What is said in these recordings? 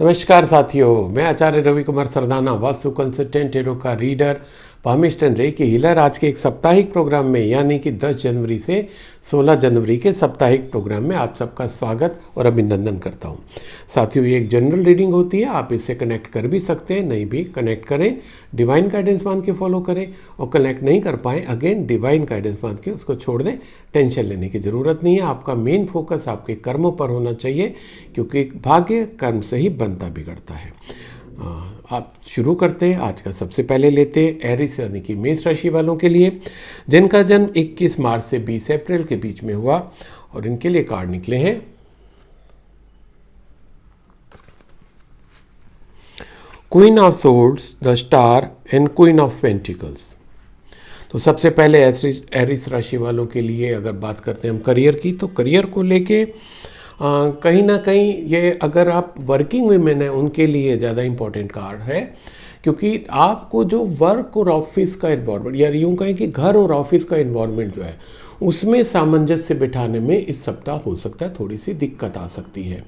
नमस्कार साथियों, मैं आचार्य रवि कुमार सरदाना, वास्तु कंसल्टेंट, टेरो का reader, palmist and recce healer. आज के एक साप्ताहिक प्रोग्राम में यानी कि 10 जनवरी से 16 जनवरी के साप्ताहिक प्रोग्राम में आप सबका स्वागत और अभिनंदन करता हूं। साथियों, ये एक जनरल रीडिंग होती है, आप इससे कनेक्ट कर भी सकते हैं, नहीं भी कनेक्ट करें, डिवाइन गाइडेंस मान के फॉलो करें, और कनेक्ट नहीं कर पाएँ अगेन डिवाइन गाइडेंस मान के उसको छोड़ दें। टेंशन लेने की ज़रूरत नहीं है। आपका मेन फोकस आपके कर्मों पर होना चाहिए, क्योंकि भाग्य कर्म से ही बनता बिगड़ता है। आप शुरू करते हैं। आज का सबसे पहले लेते हैं एरिस यानी कि मेष राशि वालों के लिए, जिनका जन्म 21 मार्च से 20 अप्रैल के बीच में हुआ, और इनके लिए कार्ड निकले हैं queen of swords, the star and queen of pentacles. तो सबसे पहले एरिस राशि वालों के लिए अगर बात करते हैं हम करियर की, तो करियर को लेके कहीं ना कहीं ये अगर आप वर्किंग वुमेन हैं उनके लिए ज़्यादा इम्पोर्टेंट कार्ड है, क्योंकि आपको जो वर्क और ऑफिस का इन्वायरमेंट, या यूँ कहें कि घर और ऑफिस का इन्वायरमेंट जो है उसमें सामंजस्य बिठाने में इस सप्ताह हो सकता है थोड़ी सी दिक्कत आ सकती है।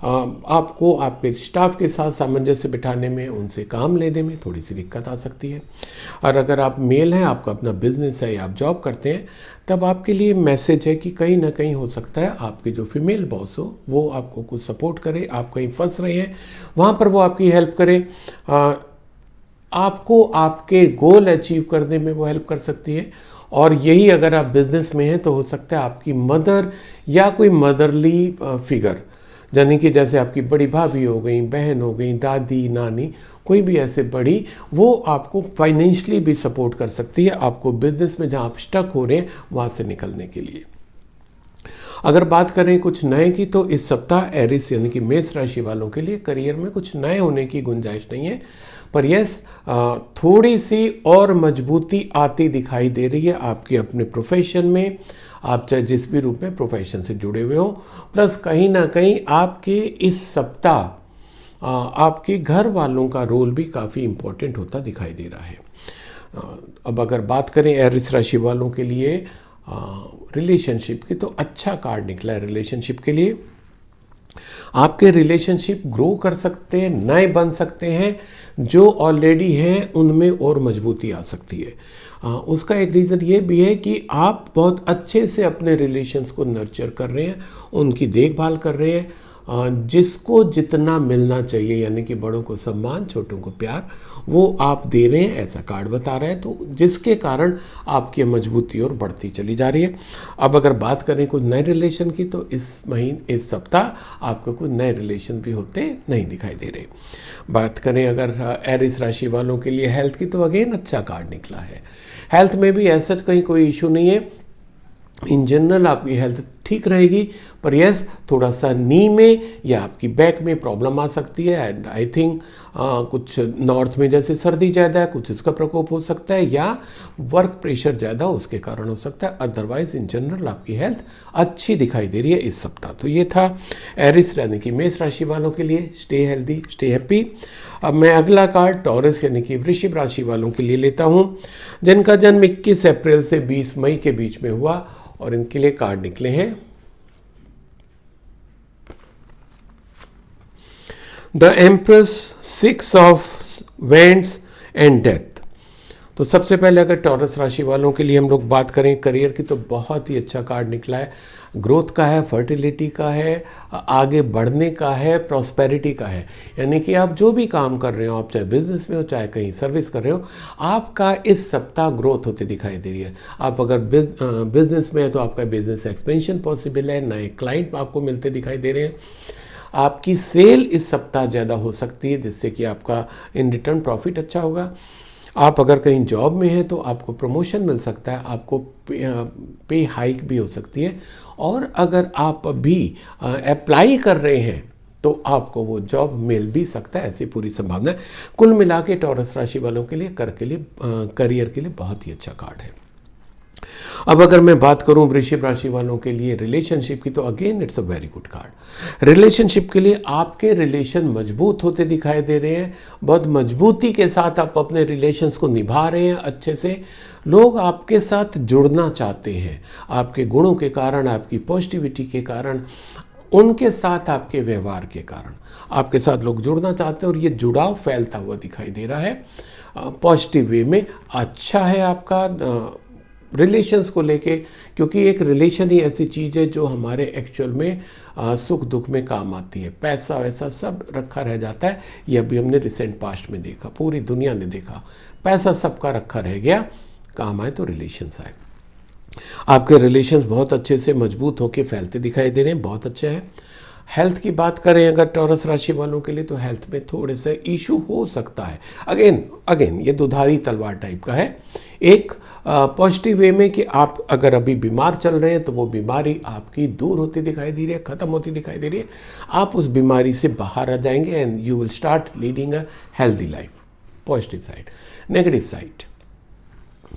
आपको आपके स्टाफ के साथ सामंजस्य बिठाने में, उनसे काम लेने में थोड़ी सी दिक्कत आ सकती है। और अगर आप मेल हैं, आपका अपना बिजनेस है या आप जॉब करते हैं, तब आपके लिए मैसेज है कि कहीं ना कहीं हो सकता है आपके जो फीमेल बॉस हो वो आपको कुछ सपोर्ट करे। आप कहीं फंस रहे हैं, वहाँ पर वो आपकी हेल्प करे, आपको आपके गोल अचीव करने में वो हेल्प कर सकती है। और यही अगर आप बिजनेस में हैं तो हो सकता है आपकी मदर या कोई मदरली फिगर, यानी कि जैसे आपकी बड़ी भाभी हो गई, बहन हो गई, दादी, नानी, कोई भी ऐसे बड़ी, वो आपको फाइनेंशियली भी सपोर्ट कर सकती है आपको बिजनेस में जहाँ आप स्टक हो रहे हैं वहाँ से निकलने के लिए। अगर बात करें कुछ नए की, तो इस सप्ताह एरिस यानी कि मेष राशि वालों के लिए करियर में कुछ नए होने की गुंजाइश नहीं है, पर यस थोड़ी सी और मजबूती आती दिखाई दे रही है आपके अपने प्रोफेशन में, आप चाहे जिस भी रूप में प्रोफेशन से जुड़े हुए हो। प्लस कहीं ना कहीं आपके इस सप्ताह आपके घर वालों का रोल भी काफ़ी इम्पोर्टेंट होता दिखाई दे रहा है। अब अगर बात करें एरिस राशि वालों के लिए रिलेशनशिप की, तो अच्छा कार्ड निकला है रिलेशनशिप के लिए। आपके रिलेशनशिप ग्रो कर सकते हैं, नए बन सकते हैं, जो ऑलरेडी हैं उनमें और मजबूती आ सकती है। उसका एक रीज़न ये भी है कि आप बहुत अच्छे से अपने रिलेशंस को नर्चर कर रहे हैं, उनकी देखभाल कर रहे हैं, जिसको जितना मिलना चाहिए, यानी कि बड़ों को सम्मान, छोटों को प्यार, वो आप दे रहे हैं, ऐसा कार्ड बता रहा है। तो जिसके कारण आपकी मजबूती और बढ़ती चली जा रही है। अब अगर बात करें कुछ नए रिलेशन की, तो इस सप्ताह आपको कुछ नए रिलेशन भी होते नहीं दिखाई दे रहे। बात करें अगर एरिस राशि वालों के लिए हेल्थ की, तो अगेन अच्छा कार्ड निकला है। हेल्थ में भी ऐसा कहीं कोई इशू नहीं है, इन जनरल आपकी हेल्थ ठीक रहेगी, पर यस थोड़ा सा नी में या आपकी बैक में प्रॉब्लम आ सकती है। एंड आई थिंक कुछ नॉर्थ में जैसे सर्दी ज़्यादा है, कुछ इसका प्रकोप हो सकता है, या वर्क प्रेशर ज़्यादा उसके कारण हो सकता है। अदरवाइज इन जनरल आपकी हेल्थ अच्छी दिखाई दे रही है इस सप्ताह। तो ये था एरिस यानी कि मेष राशि वालों के लिए। Stay healthy, stay happy. अब मैं अगला कार्ड टॉरस यानी कि वृश्चिक राशि वालों के लिए लेता हूँ, जिनका जन्म 21 अप्रैल से 20 मई के बीच में हुआ, और इनके लिए कार्ड निकले हैं the empress, 6 of vends and death. तो सबसे पहले अगर टॉरस राशि वालों के लिए हम लोग बात करें करियर की, तो बहुत ही अच्छा कार्ड निकला है। ग्रोथ का है, फर्टिलिटी का है, आगे बढ़ने का है, प्रॉस्पेरिटी का है। यानी कि आप जो भी काम कर रहे हो, आप चाहे बिजनेस में हो चाहे कहीं सर्विस कर रहे हो, आपका इस सप्ताह ग्रोथ होते दिखाई दे रही है। आप अगर बिजनेस में है तो आपका बिजनेस एक्सपेंशन पॉसिबल है, नए क्लाइंट आपको मिलते दिखाई दे रहे हैं। आपकी सेल इस सप्ताह ज़्यादा हो सकती है, जिससे कि आपका इन रिटर्न प्रॉफिट अच्छा होगा। आप अगर कहीं जॉब में हैं तो आपको प्रमोशन मिल सकता है, आपको पे हाइक भी हो सकती है। और अगर आप अभी अप्लाई कर रहे हैं तो आपको वो जॉब मिल भी सकता है, ऐसी पूरी संभावना है। कुल मिला के टॉरस राशि वालों के लिए करियर के लिए बहुत ही अच्छा कार्ड है। अब अगर मैं बात करूं वृश्चिक राशि वालों के लिए रिलेशनशिप की, तो again it's a very good card. Relationship के लिए आपके रिलेशन मजबूत होते दिखाई दे रहे हैं, बहुत मजबूती के साथ आप अपने रिलेशंस को निभा रहे हैं अच्छे से। लोग आपके साथ जुड़ना चाहते हैं, आपके गुणों के कारण, आपकी पॉजिटिविटी के कारण उनके साथ आपके व्यवहार के कारण आपके साथ लोग जुड़ना चाहते हैं और ये जुड़ाव फैलता हुआ दिखाई दे रहा है पॉजिटिव वे में। अच्छा है आपका रिलेशंस को लेके, क्योंकि एक रिलेशन ही ऐसी चीज़ है जो हमारे एक्चुअल में सुख दुख में काम आती है। पैसा वैसा सब रखा रह जाता है, ये अभी हमने रिसेंट पास्ट में देखा, पूरी दुनिया ने देखा, पैसा सबका रखा रह गया, काम आए तो रिलेशंस आए। आपके रिलेशंस बहुत अच्छे से मजबूत होकर फैलते दिखाई दे रहे हैं, बहुत अच्छा है। हेल्थ की बात करें अगर टॉरस राशि वालों के लिए, तो हेल्थ में थोड़े से इशू हो सकता है। अगेन ये दुधारी तलवार टाइप का है। एक पॉजिटिव वे में कि आप अगर अभी बीमार चल रहे हैं तो वो बीमारी आपकी दूर होती दिखाई दे रही है, ख़त्म होती दिखाई दे रही है। आप उस बीमारी से बाहर आ जाएंगे and you will start leading a healthy life. Positive side. Negative side,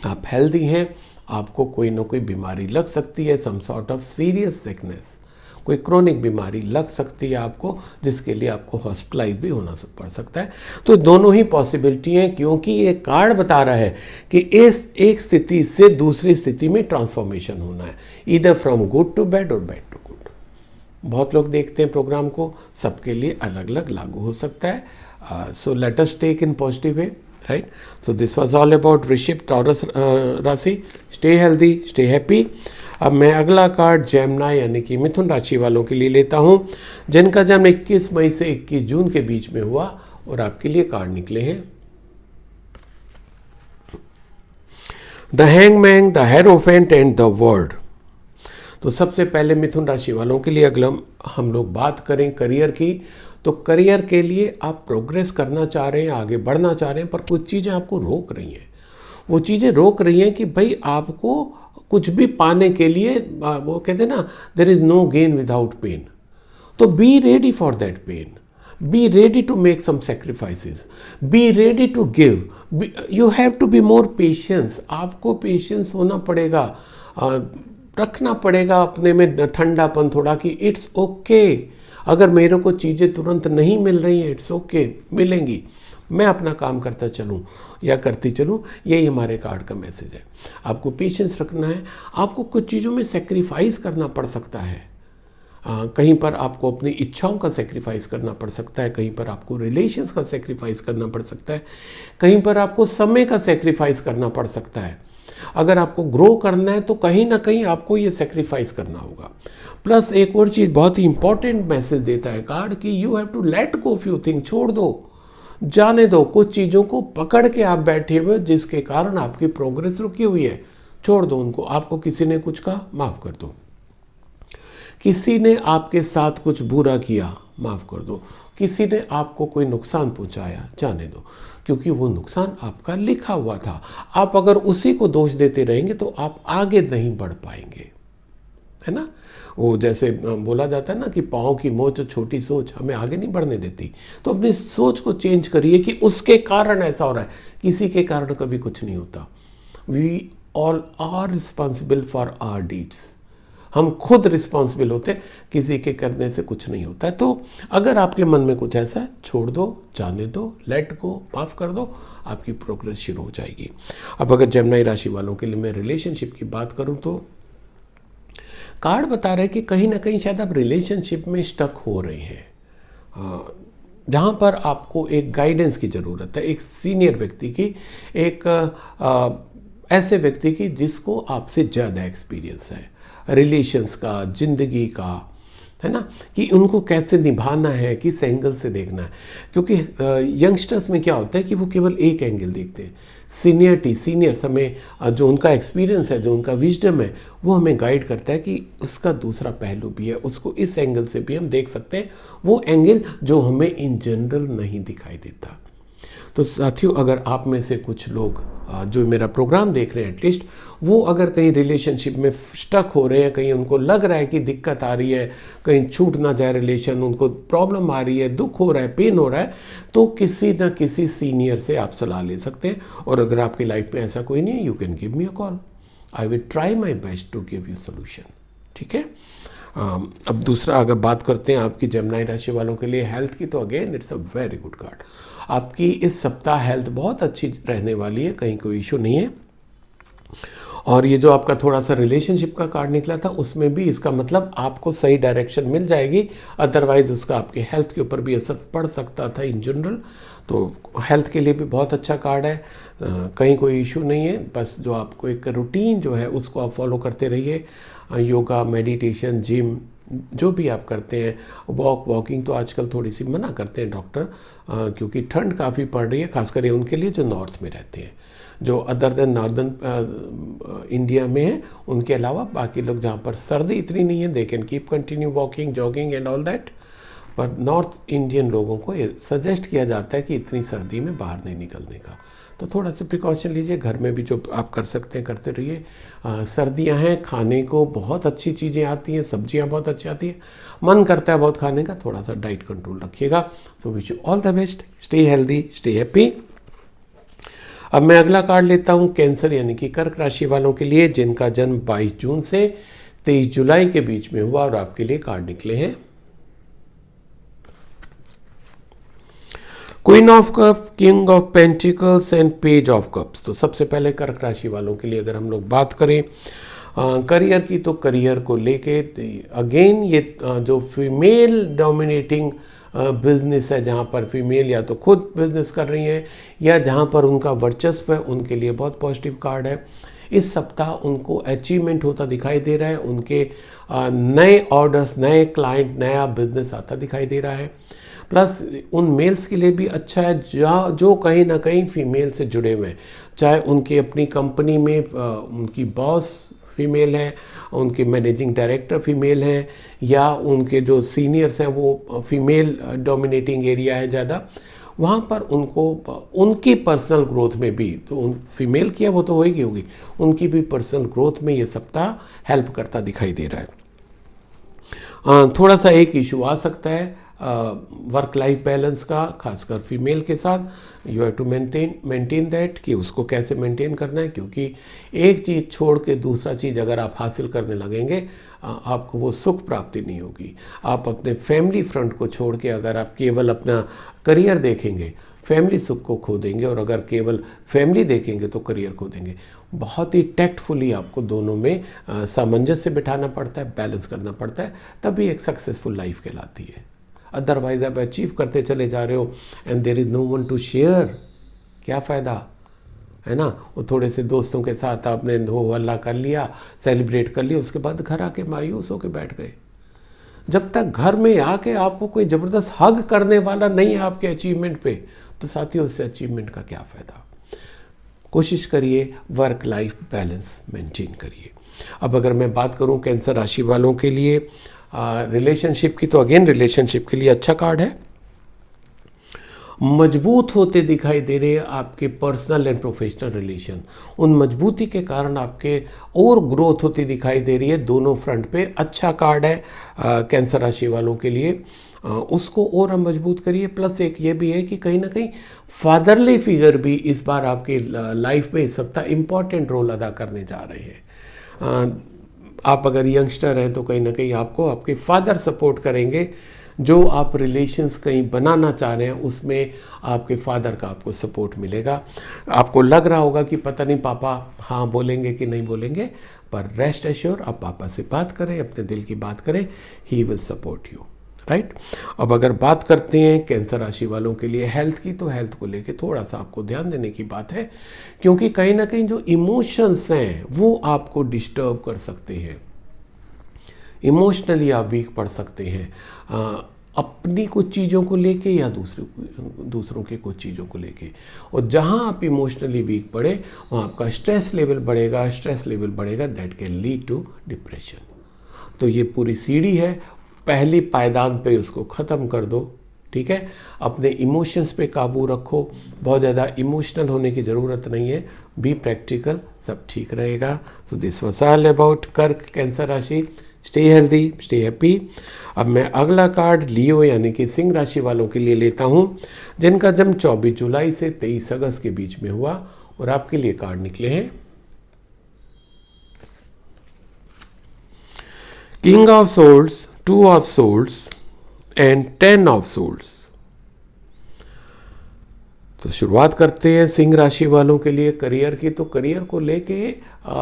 आप हेल्दी हैं, आपको कोई ना कोई बीमारी लग सकती है, some sort of serious sickness, कोई क्रोनिक बीमारी लग सकती है आपको, जिसके लिए आपको हॉस्पिटलाइज भी होना पड़ सकता है। तो दोनों ही पॉसिबिलिटी हैं, क्योंकि ये कार्ड बता रहा है कि इस एक स्थिति से दूसरी स्थिति में ट्रांसफॉर्मेशन होना है, either from good to bad और बैड टू गुड। बहुत लोग देखते हैं प्रोग्राम को, सबके लिए अलग अलग लागू हो सकता है। So let us take in positive way, right. So this was all about वृश्चिक टॉरस राशि। Stay healthy, stay happy. अब मैं अगला कार्ड जेमिनी यानी कि मिथुन राशि वालों के लिए लेता हूं, जिनका जन्म 21 मई से 21 जून के बीच में हुआ, और आपके लिए कार्ड निकले हैं the hangman, the hierophant and the world. तो सबसे पहले मिथुन राशि वालों के लिए अगला हम लोग बात करें करियर की, तो करियर के लिए आप प्रोग्रेस करना चाह रहे हैं, आगे बढ़ना चाह रहे हैं, पर कुछ चीज़ें आपको रोक रही हैं। वो चीज़ें रोक रही हैं कि भाई आपको कुछ भी पाने के लिए, वो कहते हैं ना, there is no gain without pain. तो be ready for that pain, be ready to make some sacrifices, be ready to give, you have to be more patience. आपको पेशेंस होना पड़ेगा, रखना पड़ेगा अपने में ठंडापन थोड़ा, कि इट्स ओके अगर मेरे को चीज़ें तुरंत नहीं मिल रही हैं, इट्स ओके मिलेंगी, मैं अपना काम करता चलूँ या करती चलूँ। यही हमारे कार्ड का मैसेज है। आपको पेशेंस रखना है, आपको कुछ चीज़ों में सेक्रीफाइस करना पड़ सकता है। कहीं पर आपको अपनी इच्छाओं का सेक्रीफाइस करना पड़ सकता है, कहीं पर आपको रिलेशंस का सेक्रीफाइस करना पड़ सकता है, कहीं पर आपको समय का सेक्रीफाइस करना पड़ सकता है। अगर आपको ग्रो करना है तो कहीं ना कहीं आपको ये सेक्रीफाइस करना होगा। प्लस एक और चीज़ बहुत ही इंपॉर्टेंट मैसेज देता है कार्ड कि you have to let go few thing, छोड़ दो, जाने दो। कुछ चीज़ों को पकड़ के आप बैठे हुए जिसके कारण आपकी प्रोग्रेस रुकी हुई है, छोड़ दो उनको। आपको किसी ने कुछ कहा, माफ़ कर दो। किसी ने आपके साथ कुछ बुरा किया, माफ़ कर दो। किसी ने आपको कोई नुकसान पहुंचाया, जाने दो, क्योंकि वो नुकसान आपका लिखा हुआ था। आप अगर उसी को दोष देते रहेंगे तो आप आगे नहीं बढ़ पाएंगे, है ना। वो जैसे बोला जाता है ना कि पाँव की मोच छोटी सोच हमें आगे नहीं बढ़ने देती। तो अपनी सोच को चेंज करिए कि उसके कारण ऐसा हो रहा है, किसी के कारण कभी कुछ नहीं होता। We all are responsible for our deeds, हम खुद रिस्पॉन्सिबल होते हैं, किसी के करने से कुछ नहीं होता है। तो अगर आपके मन में कुछ ऐसा है, छोड़ दो, जाने दो, लेट गो, माफ़ कर दो, आपकी प्रोग्रेस शुरू हो जाएगी। अब अगर जेमिनी राशि वालों के लिए मैं रिलेशनशिप की बात करूं तो कार्ड बता रहे हैं कि कहीं ना कहीं शायद आप रिलेशनशिप में स्टक हो रहे हैं, जहाँ पर आपको एक गाइडेंस की ज़रूरत है, एक सीनियर व्यक्ति की, एक ऐसे व्यक्ति की जिसको आपसे ज़्यादा एक्सपीरियंस है रिलेशंस का, ज़िंदगी का, है ना, कि उनको कैसे निभाना है, किस एंगल से देखना है। क्योंकि यंगस्टर्स में क्या होता है कि वो केवल एक एंगल देखते हैं। सीनियर्स हमें जो उनका एक्सपीरियंस है, जो उनका विजडम है, वो हमें गाइड करता है कि उसका दूसरा पहलू भी है, उसको इस एंगल से भी हम देख सकते हैं, वो एंगल जो हमें इन जनरल नहीं दिखाई देता। तो साथियों, अगर आप में से कुछ लोग जो मेरा प्रोग्राम देख रहे हैं, एटलीस्ट वो अगर कहीं रिलेशनशिप में स्टक हो रहे हैं, कहीं उनको लग रहा है कि दिक्कत आ रही है, कहीं छूट ना जाए रिलेशन, उनको प्रॉब्लम आ रही है, दुख हो रहा है, पेन हो रहा है, तो किसी न किसी सीनियर से आप सलाह ले सकते हैं। और अगर आपकी लाइफ में ऐसा कोई नहीं है, you can give me a call, I will try my best to give you solution. ठीक है। अब दूसरा अगर बात करते हैं आपकी जेमिनी राशि वालों के लिए हेल्थ की, तो again it's a very good card. आपकी इस सप्ताह हेल्थ बहुत अच्छी रहने वाली है, कहीं कोई इशू नहीं है। और ये जो आपका थोड़ा सा रिलेशनशिप का कार्ड निकला था उसमें भी इसका मतलब आपको सही डायरेक्शन मिल जाएगी, अदरवाइज उसका आपके हेल्थ के ऊपर भी असर पड़ सकता था इन जनरल। तो हेल्थ के लिए भी बहुत अच्छा कार्ड है, कहीं कोई इशू नहीं है। बस जो आपको एक रूटीन जो है उसको आप फॉलो करते रहिए, योगा, मेडिटेशन, जिम, जो भी आप करते हैं, वॉकिंग तो आजकल थोड़ी सी मना करते हैं डॉक्टर, क्योंकि ठंड काफ़ी पड़ रही है, खासकर उनके लिए जो नॉर्थ में रहते हैं। जो अदर देन नॉर्दर्न इंडिया में है, उनके अलावा बाकी लोग जहाँ पर सर्दी इतनी नहीं है, they can keep continue walking, jogging and all that. पर नॉर्थ इंडियन लोगों को ये सजेस्ट किया जाता है कि इतनी सर्दी में बाहर नहीं निकलने का। तो थोड़ा सा प्रिकॉशन लीजिए, घर में भी जो आप कर सकते हैं करते रहिए। सर्दियां हैं, खाने को बहुत अच्छी चीज़ें आती हैं, सब्जियां बहुत अच्छी आती हैं, मन करता है बहुत खाने का, थोड़ा सा डाइट कंट्रोल रखिएगा। So wish you all the best, stay healthy, stay happy. अब मैं अगला कार्ड लेता हूं कैंसर यानी कि कर्क राशि वालों के लिए, जिनका जन्म 22 जून से 23 जुलाई के बीच में हुआ, और आपके लिए कार्ड निकले हैं queen of cup, king of pentacles and page of cups. तो सबसे पहले कर्क राशि वालों के लिए अगर हम लोग बात करें करियर की, तो करियर को लेके अगेन ये जो फीमेल डोमिनेटिंग बिजनेस है, जहाँ पर फीमेल या तो खुद बिजनेस कर रही हैं या जहाँ पर उनका वर्चस्व है, उनके लिए बहुत पॉजिटिव कार्ड है। इस सप्ताह उनको अचीवमेंट होता दिखाई दे रहा है, उनके नए ऑर्डर्स, नए क्लाइंट, नया बिजनेस आता दिखाई दे रहा है। प्लस उन मेल्स के लिए भी अच्छा है जो कहीं ना कहीं फीमेल से जुड़े हुए हैं, चाहे उनकी अपनी कंपनी में उनकी बॉस फीमेल है, उनके मैनेजिंग डायरेक्टर फीमेल हैं, या उनके जो सीनियर्स हैं वो फीमेल डोमिनेटिंग एरिया है ज़्यादा, वहाँ पर उनको उनकी पर्सनल ग्रोथ में भी, तो उन फीमेल की है वो तो होगी, उनकी भी पर्सनल ग्रोथ में ये सप्ताह हेल्प करता दिखाई दे रहा है। थोड़ा सा एक इशू आ सकता है वर्क लाइफ बैलेंस का, खासकर फीमेल के साथ। You have to maintain that, कि उसको कैसे मेंटेन करना है, क्योंकि एक चीज़ छोड़ के दूसरा चीज़ अगर आप हासिल करने लगेंगे आपको वो सुख प्राप्ति नहीं होगी। आप अपने फैमिली फ्रंट को छोड़ के अगर आप केवल अपना करियर देखेंगे, फैमिली सुख को खो देंगे, और अगर केवल फैमिली देखेंगे तो करियर खो देंगे। बहुत ही टैक्टफुली आपको दोनों में सामंजस्य बिठाना पड़ता है, बैलेंस करना पड़ता है, तभी एक सक्सेसफुल लाइफ कहलाती है। अदरवाइज आप अचीव करते चले जा रहे हो and there is no one to share, क्या फ़ायदा है ना। वो थोड़े से दोस्तों के साथ आपने हो हल्ला कर लिया, सेलिब्रेट कर लिया, उसके बाद घर आके मायूस होके बैठ गए। जब तक घर में आके आपको कोई ज़बरदस्त हग करने वाला नहीं है आपके अचीवमेंट पे, तो साथियों उससे अचीवमेंट का क्या फ़ायदा। कोशिश करिए वर्क लाइफ बैलेंस मेंटेन करिए। अब अगर मैं बात करूं कैंसर राशि वालों के लिए रिलेशनशिप की, तो अगेन रिलेशनशिप के लिए अच्छा कार्ड है, मजबूत होते दिखाई दे रहे हैं आपके पर्सनल एंड प्रोफेशनल रिलेशन। उन मजबूती के कारण आपके और ग्रोथ होती दिखाई दे रही है दोनों फ्रंट पे। अच्छा कार्ड है कैंसर राशि वालों के लिए, उसको और हम मजबूत करिए। प्लस एक ये भी है कि कहीं ना कहीं फादरली फिगर भी इस बार आपकी लाइफ में इस सप्ताह इम्पॉर्टेंट रोल अदा करने जा रहे हैं। आप अगर यंगस्टर हैं तो कहीं ना कहीं आपको आपके फादर सपोर्ट करेंगे। जो आप रिलेशंस कहीं बनाना चाह रहे हैं उसमें आपके फादर का आपको सपोर्ट मिलेगा। आपको लग रहा होगा कि पता नहीं पापा हाँ बोलेंगे कि नहीं बोलेंगे, पर रेस्ट एश्योर आप पापा से बात करें, अपने दिल की बात करें, he will support you, right. अब अगर बात करते हैं कैंसर राशि वालों के लिए हेल्थ की, तो हेल्थ को लेके थोड़ा सा आपको ध्यान देने की बात है, क्योंकि कहीं ना कहीं जो इमोशंस हैं वो आपको डिस्टर्ब कर सकते हैं। इमोशनली आप वीक पड़ सकते हैं, अपनी कुछ चीज़ों को लेके या दूसरों के कुछ चीज़ों को लेके। और जहां आप इमोशनली वीक पड़े वहाँ आपका स्ट्रेस लेवल बढ़ेगा, स्ट्रेस लेवल बढ़ेगा, that can lead to depression. तो ये पूरी सीढ़ी है, पहली पायदान पे उसको ख़त्म कर दो, ठीक है। अपने इमोशंस पे काबू रखो, बहुत ज़्यादा इमोशनल होने की ज़रूरत नहीं है, बी प्रैक्टिकल, सब ठीक रहेगा। सो दिस वाज ऑल अबाउट कर्क कैंसर राशि। Stay healthy, stay happy. अब मैं अगला कार्ड लियो यानी कि सिंह राशि वालों के लिए लेता हूं, जिनका जन्म 24 जुलाई से 23 अगस्त के बीच में हुआ, और आपके लिए कार्ड निकले हैं king of swords, 2 of swords and 10 of swords. तो शुरुआत करते हैं सिंह राशि वालों के लिए करियर की। तो करियर को लेके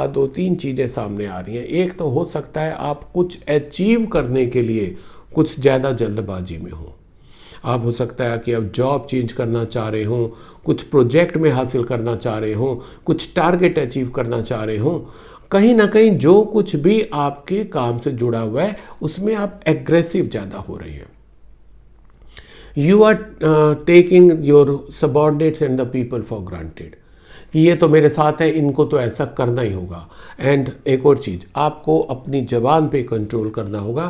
2-3 चीज़ें सामने आ रही हैं। एक तो हो सकता है आप कुछ अचीव करने के लिए कुछ ज़्यादा जल्दबाजी में हो। आप हो सकता है कि आप जॉब चेंज करना चाह रहे हो, कुछ प्रोजेक्ट में हासिल करना चाह रहे हो, कुछ टारगेट अचीव करना चाह रहे हो। कहीं ना कहीं जो कुछ भी आपके काम से जुड़ा हुआ है उसमें आप एग्रेसिव ज़्यादा हो रहे हैं। You are taking your subordinates and the people for granted कि ये तो मेरे साथ है, इनको तो ऐसा करना ही होगा। एंड एक और चीज़, आपको अपनी ज़बान पे कंट्रोल करना होगा।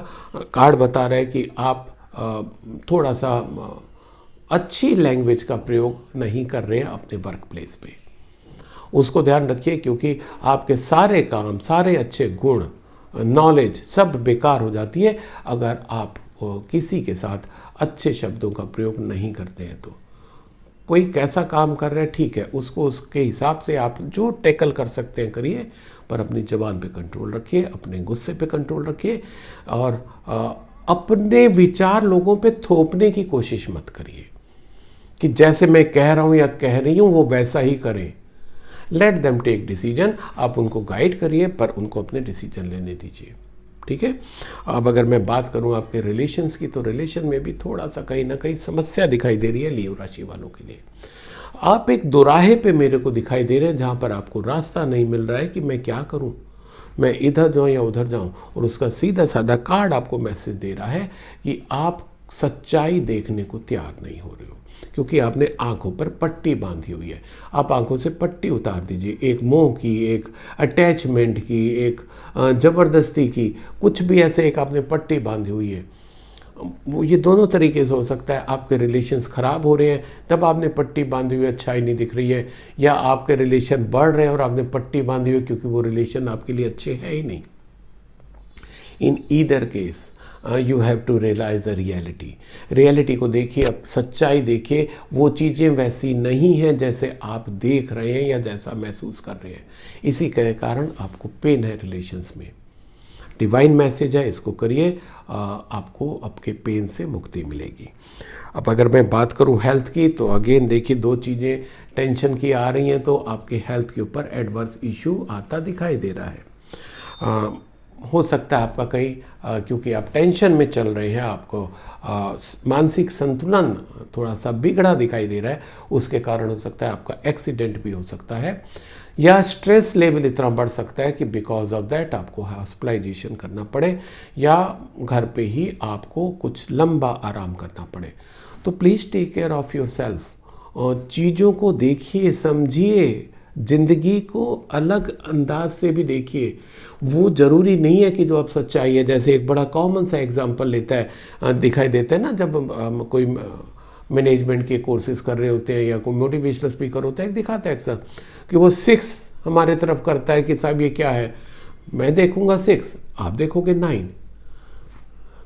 कार्ड बता रहा है कि आप थोड़ा सा अच्छी लैंग्वेज का प्रयोग नहीं कर रहे हैं अपने वर्क प्लेस पे। उसको ध्यान रखिए, क्योंकि आपके सारे काम, सारे अच्छे गुण, नॉलेज सब बेकार हो जाती है अगर आप किसी के साथ अच्छे शब्दों का प्रयोग नहीं करते हैं। तो कोई कैसा काम कर रहा है ठीक है, उसको उसके हिसाब से आप जो टैकल कर सकते हैं करिए, पर अपनी ज़बान पे कंट्रोल रखिए, अपने गुस्से पे कंट्रोल रखिए और अपने विचार लोगों पे थोपने की कोशिश मत करिए कि जैसे मैं कह रहा हूँ या कह रही हूँ वो वैसा ही करें। Let them take decision. आप उनको गाइड करिए पर उनको अपने डिसीजन लेने दीजिए, ठीक है। अब अगर मैं बात करूं आपके रिलेशंस की, तो रिलेशन में भी थोड़ा सा कहीं ना कहीं समस्या दिखाई दे रही है लियो राशि वालों के लिए। आप एक दोराहे पे मेरे को दिखाई दे रहे हैं जहां पर आपको रास्ता नहीं मिल रहा है कि मैं क्या करूं, मैं इधर जाऊं या उधर जाऊं। और उसका सीधा साधा कार्ड आपको मैसेज दे रहा है कि आप सच्चाई देखने को तैयार नहीं हो रहे हो, क्योंकि आपने आंखों पर पट्टी बांधी हुई है। आप आंखों से पट्टी उतार दीजिए, एक मोह की, एक अटैचमेंट की, एक ज़बरदस्ती की, कुछ भी ऐसे एक आपने पट्टी बांधी हुई है। वो ये दोनों तरीके से हो सकता है। आपके रिलेशंस ख़राब हो रहे हैं तब आपने पट्टी बांधी हुई, अच्छाई नहीं दिख रही है, या आपके रिलेशन बढ़ रहे हैं और आपने पट्टी बांधी हुई क्योंकि वो रिलेशन आपके लिए अच्छे है ही नहीं। In either case you have to realise the reality. Reality को देखिए, अब सच्चाई देखिए, वो चीज़ें वैसी नहीं हैं जैसे आप देख रहे हैं या जैसा महसूस कर रहे हैं। इसी के कारण आपको पेन है रिलेशंस में। डिवाइन मैसेज है, इसको करिए, आपको आपके पेन से मुक्ति मिलेगी। अब अगर मैं बात करूं हेल्थ की, तो अगेन देखिए 2 चीज़ें टेंशन की आ रही हैं, तो आपके हेल्थ के ऊपर एडवर्स इशू आता दिखाई दे रहा है। हो सकता है आपका कहीं क्योंकि आप टेंशन में चल रहे हैं, आपको मानसिक संतुलन थोड़ा सा बिगड़ा दिखाई दे रहा है, उसके कारण हो सकता है आपका एक्सीडेंट भी हो सकता है, या स्ट्रेस लेवल इतना बढ़ सकता है कि बिकॉज ऑफ दैट आपको हॉस्पिटलाइजेशन करना पड़े, या घर पे ही आपको कुछ लंबा आराम करना पड़े। तो please take care of yourself और चीज़ों को देखिए, समझिए, ज़िंदगी को अलग अंदाज से भी देखिए। वो ज़रूरी नहीं है कि जो आप सच्चाई है, जैसे एक बड़ा कॉमन सा एग्जांपल लेता है दिखाई देता है ना, जब कोई मैनेजमेंट के कोर्सेज कर रहे होते हैं या कोई मोटिवेशनल स्पीकर होता है, दिखाता है अक्सर कि वो 6 हमारे तरफ करता है कि साहब ये क्या है, मैं देखूंगा 6, आप देखोगे 9,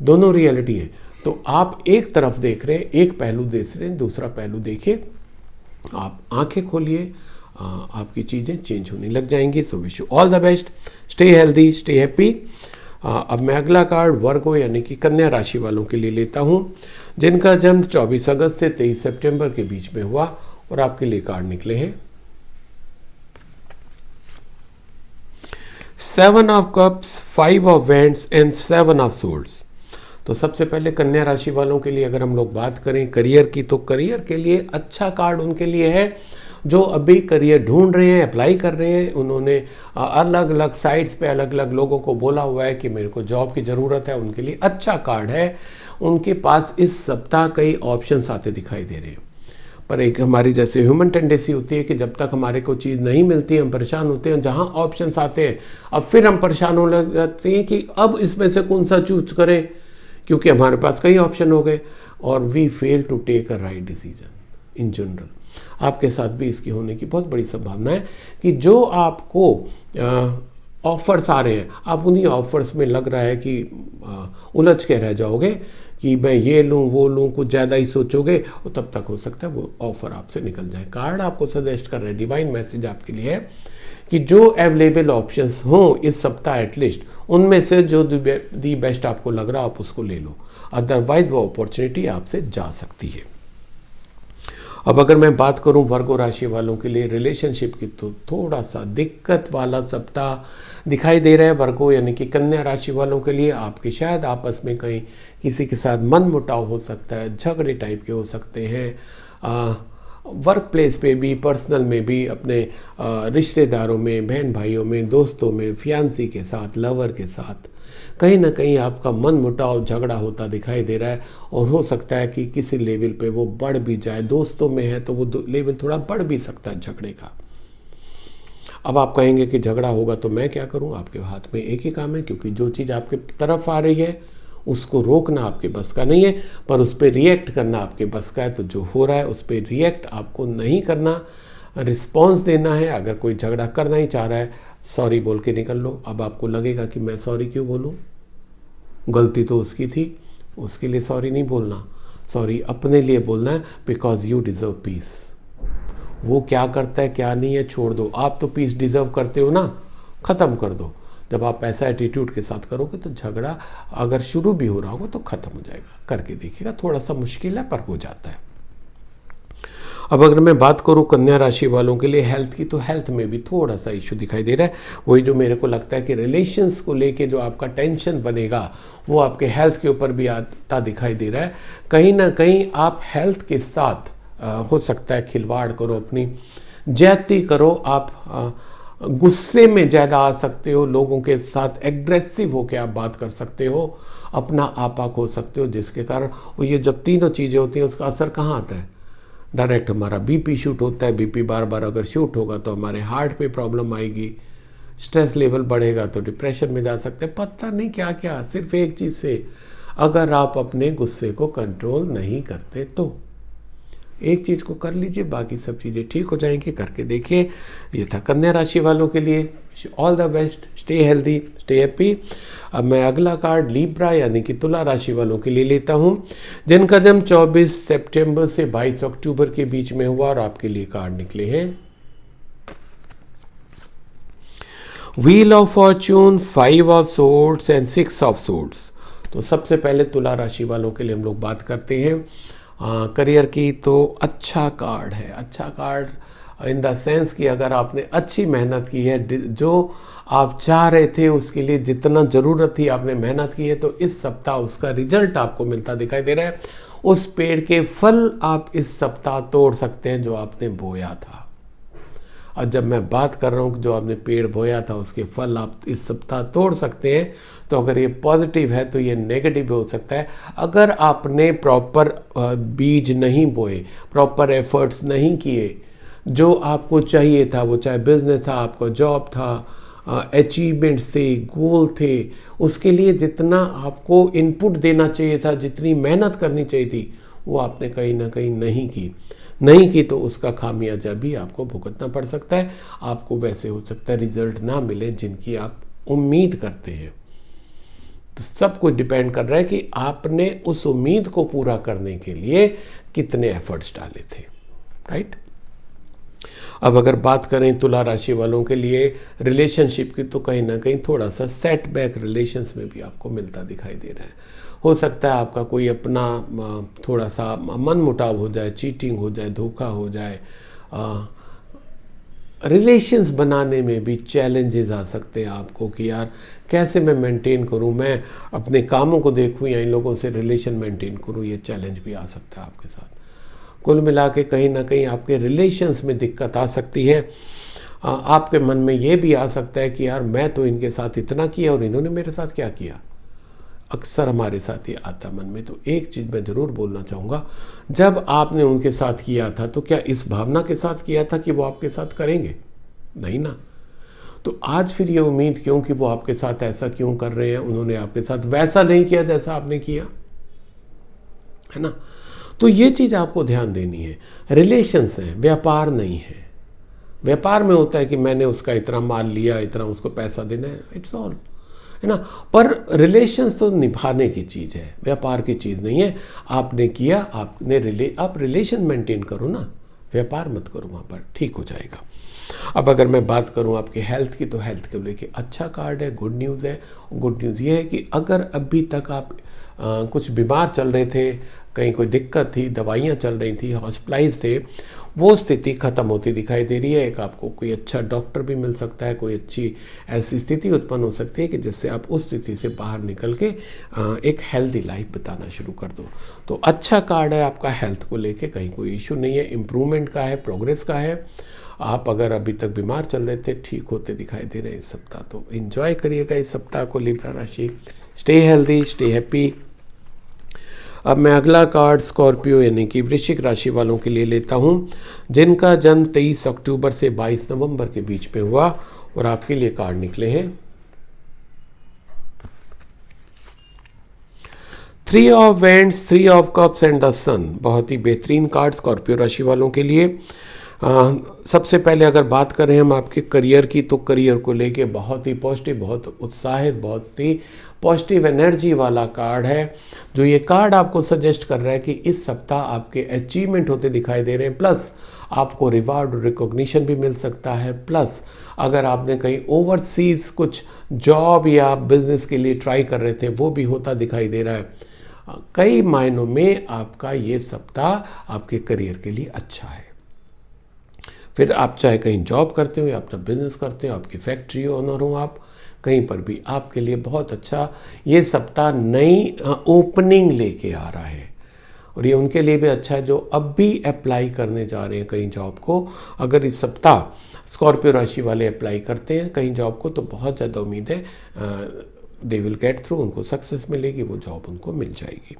दोनों रियलिटी है। तो आप एक तरफ देख रहे हैं, एक पहलू देख रहे हैं, दूसरा पहलू देखिए, आप आंखें खोलिए, आपकी चीज़ें चेंज होने लग जाएंगी। So wish you all the best, stay healthy, stay happy. अब मैं अगला कार्ड वर्गो यानी कि कन्या राशि वालों के लिए लेता हूं, जिनका जन्म 24 अगस्त से 23 सितंबर के बीच में हुआ, और आपके लिए कार्ड निकले हैं 7 of cups, 5 of wands and 7 of swords. तो सबसे पहले कन्या राशि वालों के लिए अगर हम लोग बात करें करियर की, तो करियर के लिए अच्छा कार्ड उनके लिए है जो अभी करियर ढूंढ रहे हैं, अप्लाई कर रहे हैं। उन्होंने अलग अलग साइट्स पे अलग अलग लोगों को बोला हुआ है कि मेरे को जॉब की ज़रूरत है, उनके लिए अच्छा कार्ड है। उनके पास इस सप्ताह कई ऑप्शंस आते दिखाई दे रहे हैं, पर एक हमारी जैसे ह्यूमन टेंडेंसी होती है कि जब तक हमारे को चीज़ नहीं मिलती हम परेशान होते हैं। जहाँ ऑप्शंस आते हैं अब फिर हम परेशान होने लग जाते हैं कि अब इसमें से कौन सा चूज करें, क्योंकि हमारे पास कई ऑप्शन हो गए और we fail to take a right decision in general. आपके साथ भी इसकी होने की बहुत बड़ी संभावना है कि जो आपको ऑफर्स आ रहे हैं, आप उन्हीं ऑफर्स में लग रहा है कि उलझ के रह जाओगे कि मैं ये लूँ वो लूँ, कुछ ज़्यादा ही सोचोगे और तब तक हो सकता है वो ऑफर आपसे निकल जाए। कार्ड आपको सजेस्ट कर रहे हैं, डिवाइन मैसेज आपके लिए है कि जो अवेलेबल ऑप्शंस हों इस सप्ताह एटलीस्ट, उनमें से जो दी बेस्ट आपको लग रहा आप उसको ले लो, अदरवाइज वो अपॉर्चुनिटी आपसे जा सकती है। अब अगर मैं बात करूं वर्गो राशि वालों के लिए रिलेशनशिप की, तो थोड़ा सा दिक्कत वाला सप्ताह दिखाई दे रहा है वर्गो यानी कि कन्या राशि वालों के लिए। आपके शायद आपस में कहीं किसी के साथ मनमुटाव हो सकता है, झगड़े टाइप के हो सकते हैं, वर्क प्लेस पे भी, पर्सनल में भी, अपने रिश्तेदारों में, बहन भाइयों में, दोस्तों में, फियांसी के साथ, लवर के साथ कहीं ना कहीं आपका मन मुटाव झगड़ा होता दिखाई दे रहा है। और हो सकता है कि किसी लेवल पे वो बढ़ भी जाए, दोस्तों में है तो वो लेवल थोड़ा बढ़ भी सकता है झगड़े का। अब आप कहेंगे कि झगड़ा होगा तो मैं क्या करूं? आपके हाथ में एक ही काम है, क्योंकि जो चीज़ आपके तरफ आ रही है उसको रोकना आपके बस का नहीं है, पर उस पर रिएक्ट करना आपके बस का है। तो जो हो रहा है उस पर रिएक्ट आपको नहीं करना, रिस्पॉन्स देना है। अगर कोई झगड़ा करना ही चाह रहा है, सॉरी बोल के निकल लो। अब आपको लगेगा कि मैं सॉरी क्यों बोलूं, गलती तो उसकी थी, उसके लिए सॉरी नहीं बोलना, सॉरी अपने लिए बोलना है, बिकॉज यू डिज़र्व पीस। वो क्या करता है क्या नहीं है छोड़ दो, आप तो पीस डिज़र्व करते हो ना, ख़त्म कर दो। जब आप ऐसा एटीट्यूड के साथ करोगे तो झगड़ा अगर शुरू भी हो रहा होगा तो ख़त्म हो जाएगा। करके देखिएगा, थोड़ा सा मुश्किल है पर हो जाता है। अब अगर मैं बात करूं कन्या राशि वालों के लिए हेल्थ की, तो हेल्थ में भी थोड़ा सा इशू दिखाई दे रहा है। वही जो मेरे को लगता है कि रिलेशंस को लेके जो आपका टेंशन बनेगा वो आपके हेल्थ के ऊपर भी आता दिखाई दे रहा है। कहीं ना कहीं आप हेल्थ के साथ हो सकता है खिलवाड़ करो, अपनी ज्यादती करो, आप गुस्से में ज़्यादा आ सकते हो, लोगों के साथ एग्रेसिव होकर आप बात कर सकते हो, अपना आपा खो सकते हो, जिसके कारण ये जब तीनों चीज़ें होती हैं उसका असर कहाँ आता है? डायरेक्ट हमारा बीपी शूट होता है। बीपी बार बार अगर शूट होगा तो हमारे हार्ट पे प्रॉब्लम आएगी, स्ट्रेस लेवल बढ़ेगा तो डिप्रेशन में जा सकते हैं, पता नहीं क्या क्या। सिर्फ एक चीज़ से, अगर आप अपने गुस्से को कंट्रोल नहीं करते तो एक चीज़ को कर लीजिए, बाकी सब चीज़ें ठीक हो जाएंगी। करके देखिए। ये था कन्या राशि वालों के लिए। All the best, stay healthy, stay happy. अब मैं अगला कार्ड लीब्रा यानी कि तुला राशि वालों के लिए लेता हूँ, जिनका जन्म 24 सितंबर से 22 अक्टूबर के बीच में हुआ, और आपके लिए कार्ड निकले हैं wheel of Fortune, 5 of swords and 6 of swords. तो सबसे पहले तुला राशि वालों के लिए हम लोग बात करते हैं करियर की। तो अच्छा कार्ड है, अच्छा कार्ड इन द सेंस कि अगर आपने अच्छी मेहनत की है, जो आप चाह रहे थे उसके लिए जितना ज़रूरत थी आपने मेहनत की है, तो इस सप्ताह उसका रिजल्ट आपको मिलता दिखाई दे रहा है। उस पेड़ के फल आप इस सप्ताह तोड़ सकते हैं जो आपने बोया था। और जब मैं बात कर रहा हूँ कि जो आपने पेड़ बोया था उसके फल आप इस सप्ताह तोड़ सकते हैं, तो अगर ये पॉजिटिव है तो ये नेगेटिव हो सकता है। अगर आपने प्रॉपर बीज नहीं बोए, प्रॉपर एफर्ट्स नहीं किए, जो आपको चाहिए था, वो चाहे बिजनेस था, आपका जॉब था, अचीवमेंट्स थे, गोल थे, उसके लिए जितना आपको इनपुट देना चाहिए था, जितनी मेहनत करनी चाहिए थी, वो आपने कहीं ना कहीं नहीं की तो उसका खामियाजा भी आपको भुगतना पड़ सकता है। आपको वैसे हो सकता है रिजल्ट ना मिले जिनकी आप उम्मीद करते हैं। तो सब कुछ डिपेंड कर रहा है कि आपने उस उम्मीद को पूरा करने के लिए कितने एफर्ट्स डाले थे, राइट। अब अगर बात करें तुला राशि वालों के लिए रिलेशनशिप की, तो कहीं ना कहीं थोड़ा सा सेटबैक रिलेशंस में भी आपको मिलता दिखाई दे रहा है। हो सकता है आपका कोई अपना थोड़ा सा मन मुटाव हो जाए, चीटिंग हो जाए, धोखा हो जाए, रिलेशंस बनाने में भी चैलेंजेस आ सकते हैं आपको कि यार कैसे मैं मेंटेन करूं, मैं अपने कामों को देखूं या इन लोगों से रिलेशन मेंटेन करूं, ये चैलेंज भी आ सकता है आपके साथ। कुल मिला के कहीं ना कहीं आपके रिलेशंस में दिक्कत आ सकती है। आपके मन में ये भी आ सकता है कि यार मैं तो इनके साथ इतना किया और इन्होंने मेरे साथ क्या किया। अक्सर हमारे साथ ये आता मन में। तो एक चीज़ मैं ज़रूर बोलना चाहूँगा, जब आपने उनके साथ किया था तो क्या इस भावना के साथ किया था कि वो आपके साथ करेंगे? नहीं ना। तो आज फिर ये उम्मीद क्यों कि वो आपके साथ ऐसा क्यों कर रहे हैं, उन्होंने आपके साथ वैसा नहीं किया जैसा आपने किया, है ना। तो ये चीज़ आपको ध्यान देनी है। रिलेशंस हैं, व्यापार नहीं है। व्यापार में होता है कि मैंने उसका इतना माल लिया, इतना उसको पैसा देना है, इट्स ऑल, है ना। पर रिलेशंस तो निभाने की चीज़ है, व्यापार की चीज़ नहीं है। आपने किया, आप रिलेशन मेंटेन करो ना, व्यापार मत करो, वहाँ पर ठीक हो जाएगा। अब अगर मैं बात करूँ आपके हेल्थ की, तो हेल्थ के लेके अच्छा कार्ड है, गुड न्यूज़ है। गुड न्यूज़ ये है कि अगर अभी तक आप कुछ बीमार चल रहे थे, कहीं कोई दिक्कत थी, दवाइयाँ चल रही थी, हॉस्पिटलाइज थे, वो स्थिति ख़त्म होती दिखाई दे रही है। एक आपको कोई अच्छा डॉक्टर भी मिल सकता है, कोई अच्छी ऐसी स्थिति उत्पन्न हो सकती है कि जिससे आप उस स्थिति से बाहर निकल के एक हेल्दी लाइफ बिताना शुरू कर दो। तो अच्छा कार्ड है आपका, हेल्थ को लेके कहीं कोई इशू नहीं है, इम्प्रूवमेंट का है, प्रोग्रेस का है। आप अगर अभी तक बीमार चल रहे थे, ठीक होते दिखाई दे रहे हैं इस सप्ताह। तो एंजॉय करिएगा इस सप्ताह को लिब्रा राशि। Stay healthy, stay happy. अब मैं अगला कार्ड स्कॉर्पियो यानी कि वृश्चिक राशि वालों के लिए लेता हूं, जिनका जन्म 23 अक्टूबर से 22 नवंबर के बीच में हुआ, और आपके लिए कार्ड निकले हैं 3 of wands, 3 of cups and the sun. बहुत ही बेहतरीन कार्ड स्कॉर्पियो राशि वालों के लिए। सबसे पहले अगर बात करें हम आपके करियर की, तो करियर को लेके बहुत ही पॉजिटिव, बहुत उत्साहित, बहुत ही पॉजिटिव एनर्जी वाला कार्ड है। जो ये कार्ड आपको सजेस्ट कर रहा है कि इस सप्ताह आपके अचीवमेंट होते दिखाई दे रहे हैं, प्लस आपको रिवार्ड और रिकॉग्निशन भी मिल सकता है। प्लस अगर आपने कहीं ओवरसीज कुछ जॉब या बिजनेस के लिए ट्राई कर रहे थे, वो भी होता दिखाई दे रहा है। कई मायनों में आपका ये सप्ताह आपके करियर के लिए अच्छा है। फिर आप चाहे कहीं जॉब करते हो या अपना बिजनेस करते हो, आपकी फैक्ट्री ओनर हो, आप कहीं पर भी, आपके लिए बहुत अच्छा ये सप्ताह नई ओपनिंग लेके आ रहा है। और ये उनके लिए भी अच्छा है जो अब भी अप्लाई करने जा रहे हैं कहीं जॉब को। अगर इस सप्ताह स्कॉर्पियो राशि वाले अप्लाई करते हैं कहीं जॉब को, तो बहुत ज़्यादा उम्मीद है दे विल गेट थ्रू, उनको सक्सेस मिलेगी, वो जॉब उनको मिल जाएगी।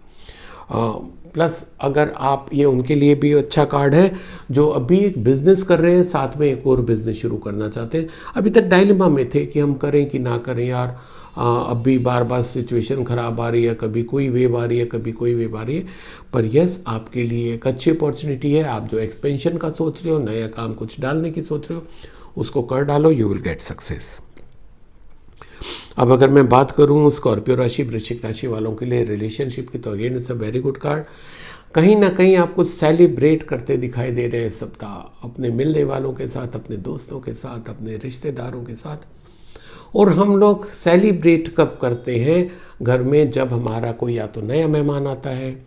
प्लस अगर आप, ये उनके लिए भी अच्छा कार्ड है जो अभी एक बिज़नेस कर रहे हैं, साथ में एक और बिज़नेस शुरू करना चाहते हैं। अभी तक डायलेमा में थे कि हम करें कि ना करें यार, अभी बार बार सिचुएशन ख़राब आ रही है, कभी कोई वेव आ रही है, कभी कोई वेव आ रही है। पर यस, आपके लिए एक अच्छी अपॉर्चुनिटी है। आप जो एक्सपेंशन का सोच रहे हो, नया काम कुछ डालने की सोच रहे हो, उसको कर डालो, यू विल गेट सक्सेस। अब अगर मैं बात करूं स्कॉर्पियो राशि वृश्चिक राशि वालों के लिए रिलेशनशिप की, तो again it's a very good card. कहीं ना कहीं आपको सेलिब्रेट करते दिखाई दे रहे हैं इस सप्ताह, अपने मिलने वालों के साथ, अपने दोस्तों के साथ, अपने रिश्तेदारों के साथ। और हम लोग सेलिब्रेट कब करते हैं घर में, जब हमारा कोई या तो नया मेहमान आता है,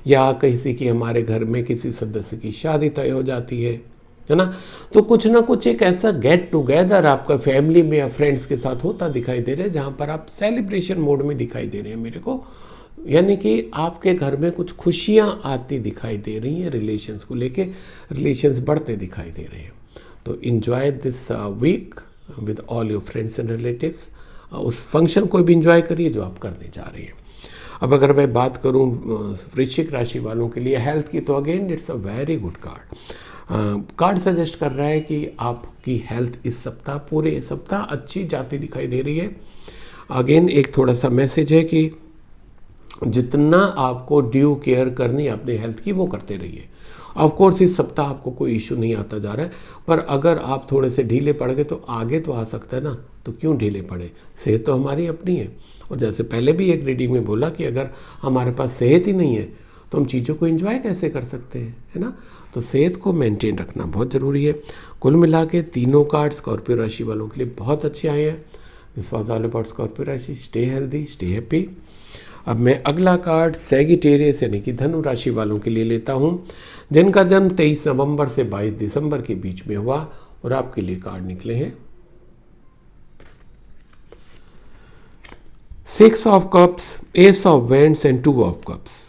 या किसी की, हमारे घर में किसी सदस्य की शादी तय हो जाती है ना। तो कुछ ना कुछ एक ऐसा गेट टुगेदर आपका फैमिली में या फ्रेंड्स के साथ होता दिखाई दे रहा है, जहाँ पर आप सेलिब्रेशन मोड में दिखाई दे रहे हैं मेरे को। यानी कि आपके घर में कुछ खुशियाँ आती दिखाई दे रही हैं, रिलेशंस को लेके रिलेशंस बढ़ते दिखाई दे रहे हैं। तो enjoy this week with all your friends and relatives. उस फंक्शन को भी इंजॉय करिए जो आप करने जा रहे हैं। अब अगर मैं बात करूं वृश्चिक राशि वालों के लिए हेल्थ की, तो again it's a very good card. Card suggest कर रहा है कि आपकी हेल्थ इस सप्ताह, पूरे सप्ताह अच्छी जाती दिखाई दे रही है। अगेन एक थोड़ा सा मैसेज है कि जितना आपको ड्यू केयर करनी है अपने हेल्थ की, वो करते रहिए। ऑफ कोर्स इस सप्ताह आपको कोई इशू नहीं आता जा रहा है, पर अगर आप थोड़े से ढीले पड़ गए तो आगे तो आ सकता है ना। तो क्यों ढीले पड़े, सेहत तो हमारी अपनी है। और जैसे पहले भी एक रीडिंग में बोला कि अगर हमारे पास सेहत ही नहीं है तो हम चीज़ों को एंजॉय कैसे कर सकते हैं, है ना। तो सेहत को मेंटेन रखना बहुत ज़रूरी है। कुल मिला के तीनों कार्ड स्कॉर्पियो राशि वालों के लिए बहुत अच्छे आए हैं। This was all about Scorpio राशि। Stay healthy, stay happy. अब मैं अगला कार्ड सैगिटेरियस यानी कि धनु राशि वालों के लिए लेता हूं, जिनका जन्म 23 नवंबर से 22 दिसंबर के बीच में हुआ, और आपके लिए कार्ड निकले हैं 6 of cups, S of wands and 2 of cups.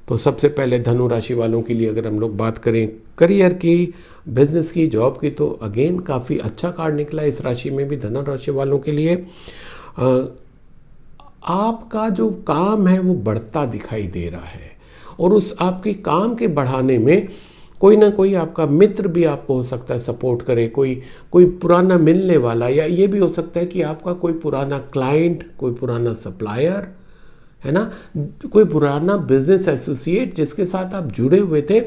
तो सबसे पहले धनु राशि वालों के लिए अगर हम लोग बात करें करियर की, बिजनेस की, जॉब की, तो अगेन काफ़ी अच्छा कार्ड निकला इस राशि में भी धनु राशि वालों के लिए। आपका जो काम है वो बढ़ता दिखाई दे रहा है, और उस आपके काम के बढ़ाने में कोई ना कोई आपका मित्र भी आपको हो सकता है सपोर्ट करे, कोई पुराना मिलने वाला, या ये भी हो सकता है कि आपका कोई पुराना क्लाइंट, कोई पुराना सप्लायर, है ना, कोई पुराना बिजनेस एसोसिएट जिसके साथ आप जुड़े हुए थे,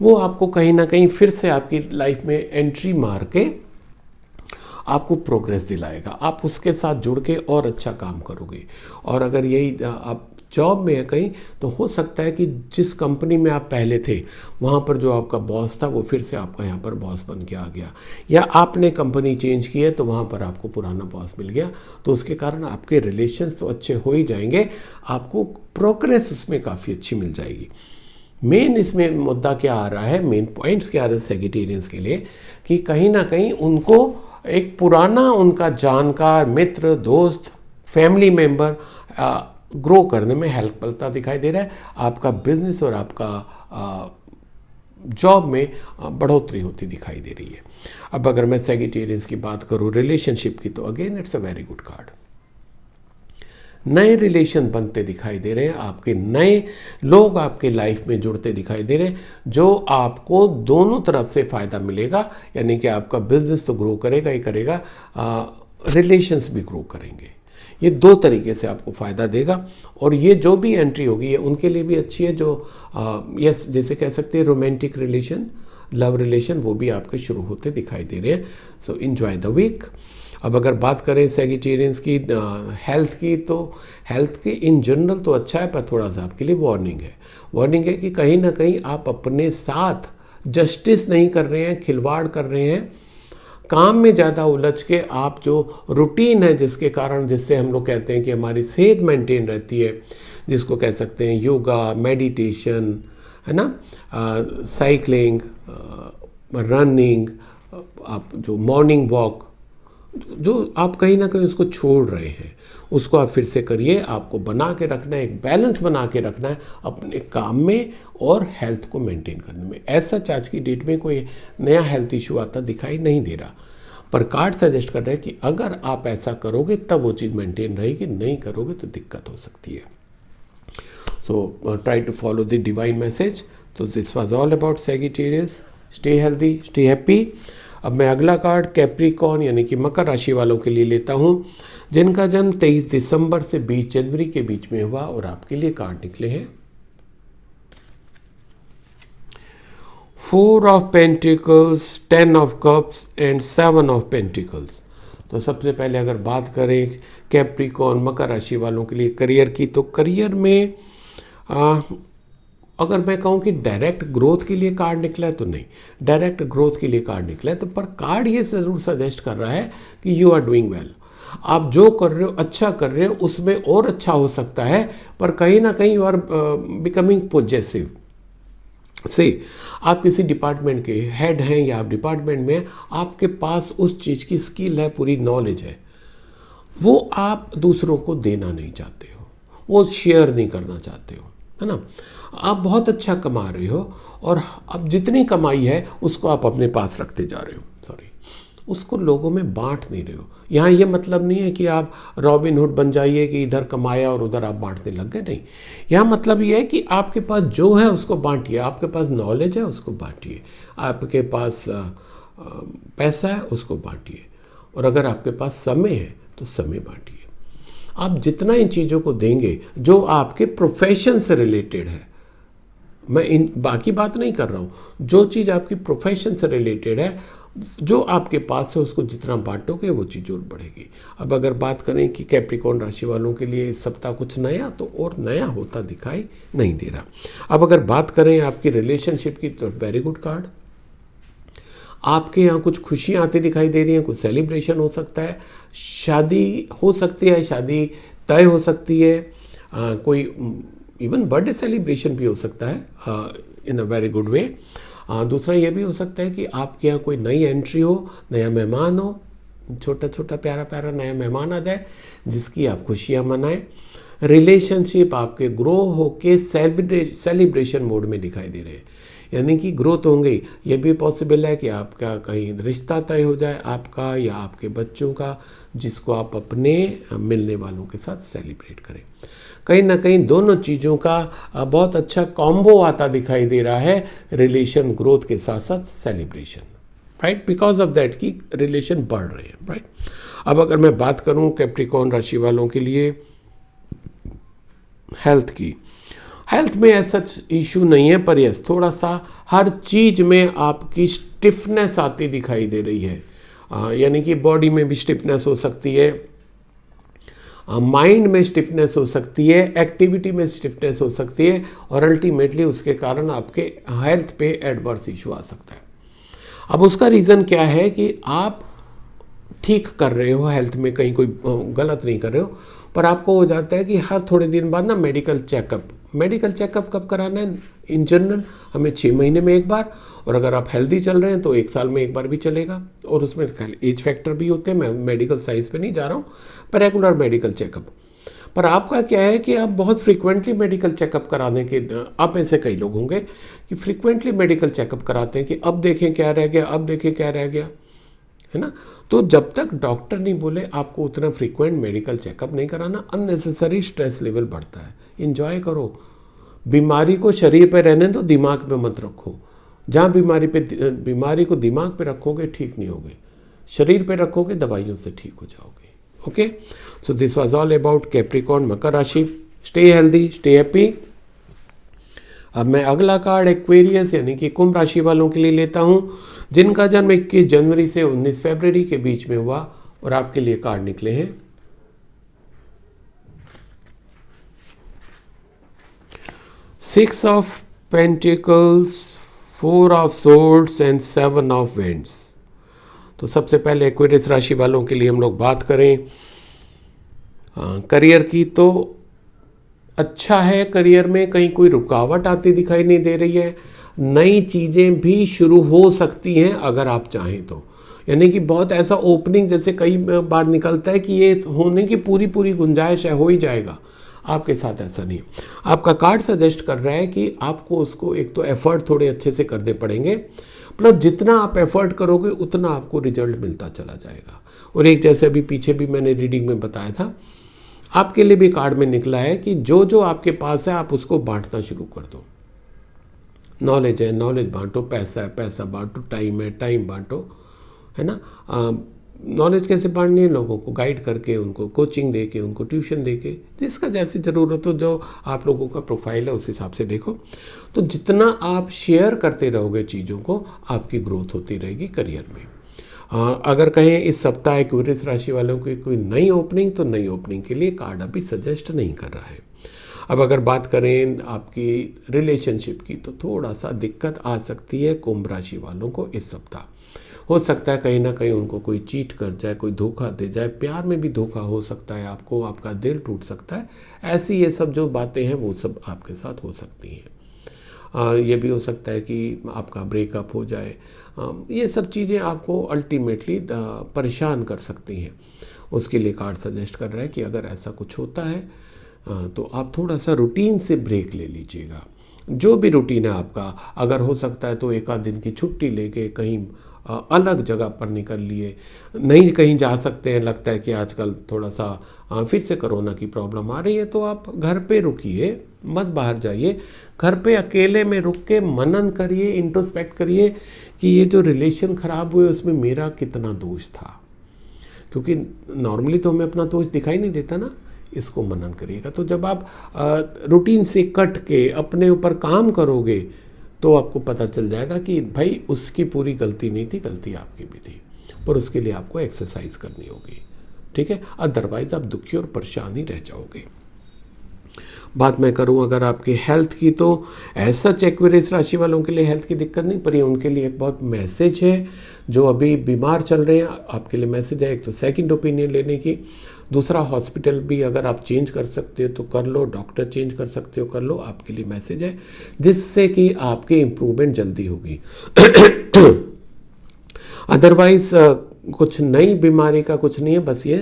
वो आपको कहीं ना कहीं फिर से आपकी लाइफ में एंट्री मार के आपको प्रोग्रेस दिलाएगा। आप उसके साथ जुड़ के और अच्छा काम करोगे। और अगर यही आप जॉब में है कहीं, तो हो सकता है कि जिस कंपनी में आप पहले थे वहाँ पर जो आपका बॉस था वो फिर से आपका यहाँ पर बॉस बन के आ गया, या आपने कंपनी चेंज की है तो वहाँ पर आपको पुराना बॉस मिल गया। तो उसके कारण आपके रिलेशंस तो अच्छे हो ही जाएंगे, आपको प्रोग्रेस उसमें काफ़ी अच्छी मिल जाएगी। मेन इसमें मुद्दा क्या आ रहा है, मेन पॉइंट्स क्या आ रहे हैं सेजिटेरियंस के लिए, कि कहीं ना कहीं उनको एक पुराना उनका जानकार, मित्र, दोस्त, फैमिली मेंबर ग्रो करने में हेल्पफुलता दिखाई दे रहा है। आपका बिजनेस और आपका जॉब में बढ़ोतरी होती दिखाई दे रही है। अब अगर मैं सेजिटेरियंस की बात करूं रिलेशनशिप की, तो again it's a very good card. नए रिलेशन बनते दिखाई दे रहे हैं, आपके नए लोग आपके लाइफ में जुड़ते दिखाई दे रहे हैं, जो आपको दोनों तरफ से फ़ायदा मिलेगा। यानी कि आपका बिजनेस तो ग्रो करेगा ही करेगा, रिलेशंस भी ग्रो करेंगे। ये दो तरीके से आपको फ़ायदा देगा। और ये जो भी एंट्री होगी ये उनके लिए भी अच्छी है जो यस जैसे कह सकते हैं रोमांटिक रिलेशन, लव रिलेशन, वो भी आपके शुरू होते दिखाई दे रहे हैं। So enjoy the week. अब अगर बात करें सेजिटेरियंस की हेल्थ की, तो हेल्थ की इन जनरल तो अच्छा है, पर थोड़ा सा आपके लिए वार्निंग है कि कहीं ना कहीं आप अपने साथ जस्टिस नहीं कर रहे हैं, खिलवाड़ कर रहे हैं, काम में ज़्यादा उलझ के आप जो रूटीन है जिसके कारण, जिससे हम लोग कहते हैं कि हमारी सेहत मेंटेन रहती है, जिसको कह सकते हैं योगा, मेडिटेशन, है ना, साइकिलिंग, रनिंग, आप जो मॉर्निंग वॉक, जो आप कहीं ना कहीं उसको छोड़ रहे हैं, उसको आप फिर से करिए। आपको बना के रखना है, एक बैलेंस बना के रखना है अपने काम में और हेल्थ को मेंटेन करने में। ऐसा आज की डेट में कोई नया हेल्थ इशू आता दिखाई नहीं दे रहा, पर कार्ड सजेस्ट कर रहे हैं कि अगर आप ऐसा करोगे तब वो चीज़ मेंटेन रहेगी, नहीं करोगे तो दिक्कत हो सकती है। So try to follow the divine message. तो this was all about Sagittarius. Stay healthy, stay happy. अब मैं अगला कार्ड कैप्रिकॉर्न यानी कि मकर राशि वालों के लिए लेता हूँ, जिनका जन्म 23 दिसंबर से 20 जनवरी के बीच में हुआ, और आपके लिए कार्ड निकले हैं 4 of pentacles, 10 of cups and 7 of pentacles. तो सबसे पहले अगर बात करें कैप्रिकॉर्न मकर राशि वालों के लिए करियर की, तो करियर में अगर मैं कहूँ कि डायरेक्ट ग्रोथ के लिए कार्ड निकला है तो नहीं, डायरेक्ट ग्रोथ के लिए कार्ड निकला है तो, पर कार्ड ये ज़रूर सजेस्ट कर रहा है कि यू आर डूइंग वेल। आप जो कर रहे हो अच्छा कर रहे हो, उसमें और अच्छा हो सकता है, पर कहीं ना कहीं यू आर बिकमिंग पॉजेसिव से। आप किसी डिपार्टमेंट के हेड हैं या आप डिपार्टमेंट में, आपके पास उस चीज़ की स्किल है, पूरी नॉलेज है, वो आप दूसरों को देना नहीं चाहते हो, वो शेयर नहीं करना चाहते हो, है ना। आप बहुत अच्छा कमा रहे हो और अब जितनी कमाई है उसको आप अपने पास रखते जा रहे हो, उसको लोगों में बांट नहीं रहे हो। यहाँ ये मतलब नहीं है कि आप रॉबिन हुड बन जाइए कि इधर कमाया और उधर आप बांटने लग गए, नहीं। यहाँ मतलब ये है कि आपके पास जो है उसको बांटिए, आपके पास नॉलेज है उसको बांटिए, आपके पास पैसा है उसको बांटिए, और अगर आपके पास समय है तो समय बांटिए। आप जितना इन चीज़ों को देंगे जो आपके प्रोफेशन से रिलेटेड है, मैं इन बाकी बात नहीं कर रहा हूँ, जो चीज़ आपकी प्रोफेशन से रिलेटेड है, जो आपके पास है उसको जितना बांटोगे वो चीज़ और बढ़ेगी। अब अगर बात करें कि कैप्रिकॉर्न राशि वालों के लिए इस सप्ताह कुछ नया, तो और नया होता दिखाई नहीं दे रहा। अब अगर बात करें आपकी रिलेशनशिप की, तो वेरी गुड कार्ड। आपके यहाँ कुछ खुशियाँ आती दिखाई दे रही हैं, कुछ सेलिब्रेशन हो सकता है, शादी हो सकती है, शादी तय हो सकती है, कोई इवन बर्थडे सेलिब्रेशन भी हो सकता है इन अ वेरी गुड वे। दूसरा ये भी हो सकता है कि आपके यहाँ कोई नई एंट्री हो, नया मेहमान हो, छोटा छोटा प्यारा प्यारा नया मेहमान आ जाए जिसकी आप खुशियाँ मनाएं। रिलेशनशिप आपके ग्रो होके सेलिब्रेशन मोड में दिखाई दे रहे हैं, यानी कि ग्रोथ होंगे। ये भी पॉसिबल है कि आपका कहीं रिश्ता तय हो जाए आपका या आपके बच्चों का, जिसको आप अपने मिलने वालों के साथ सेलिब्रेट करें। कहीं ना कहीं दोनों चीज़ों का बहुत अच्छा कॉम्बो आता दिखाई दे रहा है, रिलेशन ग्रोथ के साथ साथ celebration, right, because of that कि रिलेशन बढ़ रहे हैं, राइट। अब अगर मैं बात करूं कैप्रिकॉर्न राशि वालों के लिए हेल्थ की, हेल्थ में ऐसा इशू नहीं है, पर यस थोड़ा सा हर चीज़ में आपकी स्टिफनेस आती दिखाई दे रही है, यानी कि बॉडी में भी स्टिफनेस हो सकती है, माइंड में स्टिफनेस हो सकती है, एक्टिविटी में स्टिफनेस हो सकती है और अल्टीमेटली उसके कारण आपके हेल्थ पे एडवर्स इशू आ सकता है। अब उसका रीज़न क्या है कि आप ठीक कर रहे हो, हेल्थ में कहीं कोई गलत नहीं कर रहे हो, पर आपको हो जाता है कि हर थोड़े दिन बाद ना मेडिकल चेकअप कब कराना है? इन जनरल हमें 6 महीने में एक बार, और अगर आप हेल्दी चल रहे हैं तो 1 साल में एक बार भी चलेगा। और उसमें एज फैक्टर भी होते हैं, मैं मेडिकल साइंस पे नहीं जा रहा हूँ, पर रेगुलर मेडिकल चेकअप। पर आपका क्या है कि आप बहुत फ्रीक्वेंटली मेडिकल चेकअप कराने के, आप में से कई लोग होंगे कि फ्रीक्वेंटली मेडिकल चेकअप कराते हैं कि अब देखें क्या रह गया, अब देखें क्या रह गया, है ना। तो जब तक डॉक्टर नहीं बोले आपको उतना फ्रीक्वेंट मेडिकल चेकअप नहीं कराना। अननेसेसरी स्ट्रेस लेवल बढ़ता है। इंजॉय करो, बीमारी को शरीर पे रहने दो, दिमाग पे मत रखो। जहाँ बीमारी को दिमाग पे रखोगे ठीक नहीं होगे, शरीर पे रखोगे दवाइयों से ठीक हो जाओगे। Okay, so this was all about Capricorn, मकर राशि। Stay healthy, stay happy. अब मैं अगला कार्ड एक्वेरियस यानी कि कुंभ राशि वालों के लिए लेता हूं, जिनका जन्म 21 जनवरी से 19 फरवरी के बीच में हुआ, और आपके लिए कार्ड निकले हैं 6 of pentacles, 4 of swords and 7 of vends. तो सबसे पहले एक्वेरियस राशि वालों के लिए हम लोग बात करें करियर की, तो अच्छा है। करियर में कहीं कोई रुकावट आती दिखाई नहीं दे रही है। नई चीज़ें भी शुरू हो सकती हैं अगर आप चाहें तो, यानी कि बहुत ऐसा ओपनिंग जैसे कई बार निकलता है कि ये होने की पूरी गुंजाइश है, हो ही जाएगा। आपके साथ ऐसा नहीं है। आपका कार्ड सजेस्ट कर रहा है कि आपको उसको एक तो एफर्ट थोड़े अच्छे से करने पड़ेंगे, प्लस जितना आप एफर्ट करोगे उतना आपको रिजल्ट मिलता चला जाएगा। और एक जैसे अभी पीछे भी मैंने रीडिंग में बताया था, आपके लिए भी कार्ड में निकला है कि जो जो आपके पास है आप उसको बांटना शुरू कर दो। नॉलेज है, नॉलेज बांटो, पैसा है, पैसा बांटो, टाइम है, टाइम बांटो, है ना। नॉलेज कैसे बांटनी है? लोगों को गाइड करके, उनको कोचिंग दे के, उनको ट्यूशन दे के, जिसका जैसी ज़रूरत हो, जो आप लोगों का प्रोफाइल है उस हिसाब से देखो। तो जितना आप शेयर करते रहोगे चीज़ों को, आपकी ग्रोथ होती रहेगी करियर में। अगर कहें इस सप्ताह एक्वेरियस राशि वालों की कोई नई ओपनिंग, तो नई ओपनिंग के लिए कार्ड अभी सजेस्ट नहीं कर रहा है। अब अगर बात करें आपकी रिलेशनशिप की, तो थोड़ा सा दिक्कत आ सकती है कुंभ राशि वालों को इस सप्ताह। हो सकता है कहीं ना कहीं उनको कोई चीट कर जाए, कोई धोखा दे जाए, प्यार में भी धोखा हो सकता है आपको, आपका दिल टूट सकता है। ऐसी ये सब जो बातें हैं वो सब आपके साथ हो सकती हैं। ये भी हो सकता है कि आपका ब्रेकअप हो जाए। ये सब चीज़ें आपको अल्टीमेटली परेशान कर सकती हैं। उसके लिए कार्ड सजेस्ट कर रहा है कि अगर ऐसा कुछ होता है तो आप थोड़ा सा रूटीन से ब्रेक ले लीजिएगा। जो भी रूटीन है आपका, अगर हो सकता है तो एक आध दिन की छुट्टी लेके कहीं अलग जगह पर निकल लिए। नहीं कहीं जा सकते हैं, लगता है कि आजकल थोड़ा सा फिर से कोरोना की प्रॉब्लम आ रही है, तो आप घर पे रुकिए, मत बाहर जाइए। घर पे अकेले में रुक के मनन करिए, इंट्रोस्पेक्ट करिए कि ये जो रिलेशन ख़राब हुए उसमें मेरा कितना दोष था, क्योंकि नॉर्मली तो हमें अपना दोष दिखाई नहीं देता ना। इसको मनन करिएगा। तो जब आप रूटीन से कट के अपने ऊपर काम करोगे तो आपको पता चल जाएगा कि भाई उसकी पूरी गलती नहीं थी, गलती आपकी भी थी, पर उसके लिए आपको एक्सरसाइज करनी होगी, ठीक है। अदरवाइज आप दुखी और परेशान ही रह जाओगे। बात मैं करूं अगर आपकी हेल्थ की, तो ऐसा एक्वेरियस राशि वालों के लिए हेल्थ की दिक्कत नहीं, पर ये उनके लिए एक बहुत मैसेज है। जो अभी बीमार चल रहे हैं, आपके लिए मैसेज है। एक तो सेकंड ओपिनियन लेने की, दूसरा हॉस्पिटल भी अगर आप चेंज कर सकते हो तो कर लो, डॉक्टर चेंज कर सकते हो कर लो, आपके लिए मैसेज है, जिससे कि आपकी इम्प्रूवमेंट जल्दी होगी। अदरवाइज कुछ नई बीमारी का कुछ नहीं है, बस ये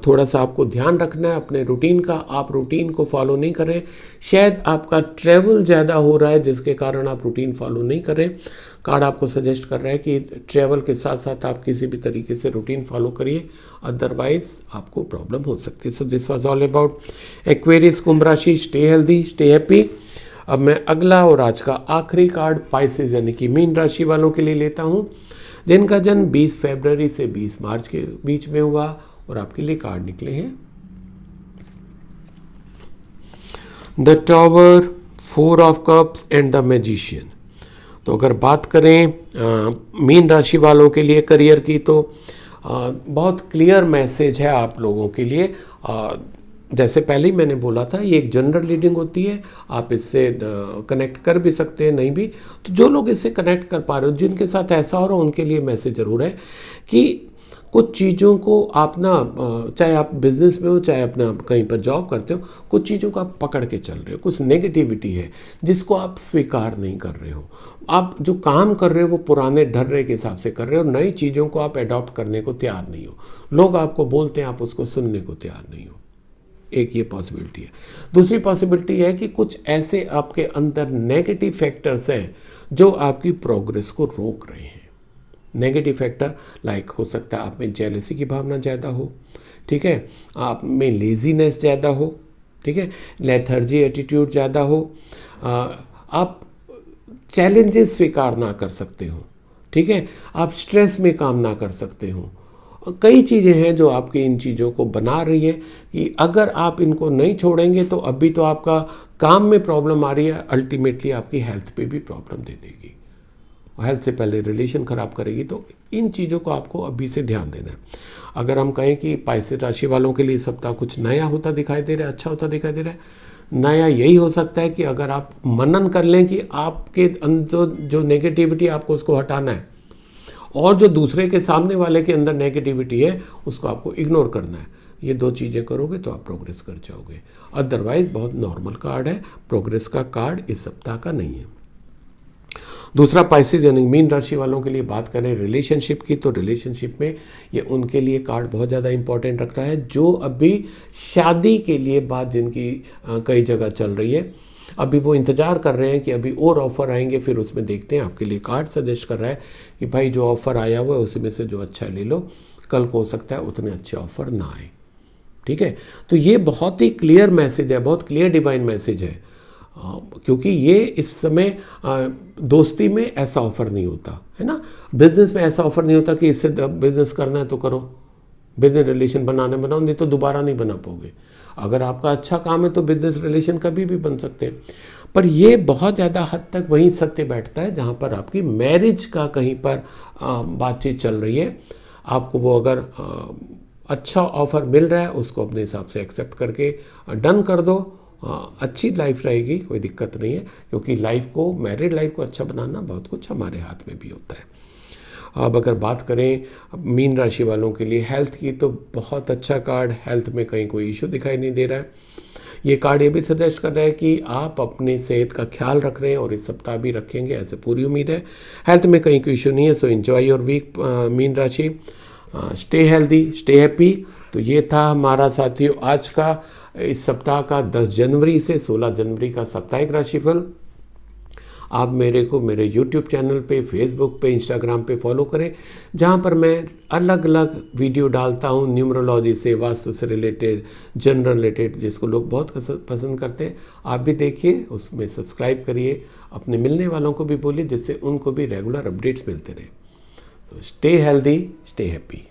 थोड़ा सा आपको ध्यान रखना है अपने रूटीन का। आप रूटीन को फॉलो नहीं कर रहे, शायद आपका ट्रैवल ज़्यादा हो रहा है जिसके कारण आप रूटीन फॉलो नहीं कर रहे। कार्ड आपको सजेस्ट कर रहा है कि ट्रैवल के साथ साथ आप किसी भी तरीके से रूटीन फॉलो करिए, अदरवाइज आपको प्रॉब्लम हो सकती है। So this was all about Aquarius कुंभ राशि। Stay healthy, stay happy. अब मैं अगला और आज का आखिरी कार्ड पाइसेस यानी कि मीन राशि वालों के लिए लेता हूँ, जिनका जन्म 20 फरवरी से 20 मार्च के बीच में हुआ, और आपके लिए कार्ड निकले हैं the tower, 4 of cups and the magician. तो अगर बात करें मीन राशि वालों के लिए करियर की, तो बहुत क्लियर मैसेज है आप लोगों के लिए। जैसे पहले ही मैंने बोला था, ये एक जनरल रीडिंग होती है, आप इससे कनेक्ट कर भी सकते हैं, नहीं भी। तो जो लोग इससे कनेक्ट कर पा रहे हो, जिनके साथ ऐसा हो रहा है, उनके लिए मैसेज ज़रूर है कि कुछ चीज़ों को आप ना, चाहे आप बिजनेस में हो, चाहे अपना कहीं पर जॉब करते हो, कुछ चीज़ों को आप पकड़ के चल रहे हो। कुछ नेगेटिविटी है जिसको आप स्वीकार नहीं कर रहे हो। आप जो काम कर रहे हो वो पुराने ढर्रे के हिसाब से कर रहे हो, नई चीज़ों को आप अडॉप्ट करने को तैयार नहीं हो। लोग आपको बोलते हैं, आप उसको सुनने को तैयार नहीं हो। एक ये पॉसिबिलिटी है। दूसरी पॉसिबिलिटी है कि कुछ ऐसे आपके अंदर नेगेटिव फैक्टर्स हैं जो आपकी प्रोग्रेस को रोक रहे हैं। नेगेटिव फैक्टर लाइक हो सकता है आप में जेलसी की भावना ज़्यादा हो, ठीक है, आप में लेजीनेस ज़्यादा हो, ठीक है, लेथर्जी एटीट्यूड ज़्यादा हो, आप चैलेंजेस स्वीकार ना कर सकते हो, ठीक है, आप स्ट्रेस में काम ना कर सकते हो। कई चीज़ें हैं जो आपकी इन चीज़ों को बना रही है कि अगर आप इनको नहीं छोड़ेंगे तो अभी तो आपका काम में प्रॉब्लम आ रही है, अल्टीमेटली आपकी हेल्थ पे भी प्रॉब्लम दे देगी। हेल्थ से पहले रिलेशन ख़राब करेगी। तो इन चीज़ों को आपको अभी से ध्यान देना है। अगर हम कहें कि पाइसेस राशि वालों के लिए सप्ताह कुछ नया होता दिखाई दे रहा है, अच्छा होता दिखाई दे रहा है, नया यही हो सकता है कि अगर आप मनन कर लें कि आपके अंदर जो नेगेटिविटी आपको उसको हटाना है, और जो दूसरे के सामने वाले के अंदर नेगेटिविटी है उसको आपको इग्नोर करना है। ये दो चीज़ें करोगे तो आप प्रोग्रेस कर जाओगे। अदरवाइज बहुत नॉर्मल कार्ड है, प्रोग्रेस का कार्ड इस सप्ताह का नहीं है। दूसरा पाइसेस यानी मीन राशि वालों के लिए बात करें रिलेशनशिप की, तो रिलेशनशिप में ये उनके लिए कार्ड बहुत ज़्यादा इंपॉर्टेंट रख रहा है जो अभी शादी के लिए बात जिनकी कई जगह चल रही है, अभी वो इंतज़ार कर रहे हैं कि अभी और ऑफ़र आएंगे, फिर उसमें देखते हैं। आपके लिए कार्ड सजेस्ट कर रहा है कि भाई जो ऑफ़र आया हुआ है उसमें से जो अच्छा ले लो, कल को हो सकता है उतने अच्छे ऑफ़र ना आए, ठीक है। तो ये बहुत ही क्लियर मैसेज है, बहुत क्लियर डिवाइन मैसेज है, क्योंकि ये इस समय दोस्ती में ऐसा ऑफ़र नहीं होता है ना, बिजनेस में ऐसा ऑफ़र नहीं होता कि इससे बिजनेस करना है तो करो, बिजनेस रिलेशन बनाओ, नहीं तो दोबारा नहीं बना पाओगे। अगर आपका अच्छा काम है तो बिजनेस रिलेशन कभी भी बन सकते हैं। पर ये बहुत ज़्यादा हद तक वहीं सत्य बैठता है जहाँ पर आपकी मैरिज का कहीं पर बातचीत चल रही है। आपको वो अगर अच्छा ऑफ़र मिल रहा है उसको अपने हिसाब से एक्सेप्ट करके डन कर दो। अच्छी लाइफ रहेगी, कोई दिक्कत नहीं है, क्योंकि लाइफ को, मैरिड लाइफ को अच्छा बनाना बहुत कुछ हमारे हाथ में भी होता है। अब अगर बात करें मीन राशि वालों के लिए हेल्थ की, तो बहुत अच्छा कार्ड, हेल्थ में कहीं कोई इशू दिखाई नहीं दे रहा है। ये कार्ड ये भी सजेस्ट कर रहा है कि आप अपनी सेहत का ख्याल रख रहे हैं और इस सप्ताह भी रखेंगे, ऐसे पूरी उम्मीद है। हेल्थ में कहीं कोई इशू नहीं है, सो एंजॉय योर वीक मीन राशि, स्टे हेल्दी, स्टे हैप्पी। तो ये था हमारा साथियों आज का, इस सप्ताह का 10 जनवरी से 16 जनवरी का साप्ताहिक राशिफल। आप मेरे को मेरे YouTube चैनल पे, फेसबुक पे, इंस्टाग्राम पे फॉलो करें, जहाँ पर मैं अलग अलग वीडियो डालता हूँ न्यूमरोलॉजी से, वास्तु से रिलेटेड, जनरल रिलेटेड, जिसको लोग बहुत पसंद करते हैं। आप भी देखिए, उसमें सब्सक्राइब करिए, अपने मिलने वालों को भी बोलिए, जिससे उनको भी रेगुलर अपडेट्स मिलते रहे। तो स्टे हेल्दी, स्टे हैप्पी।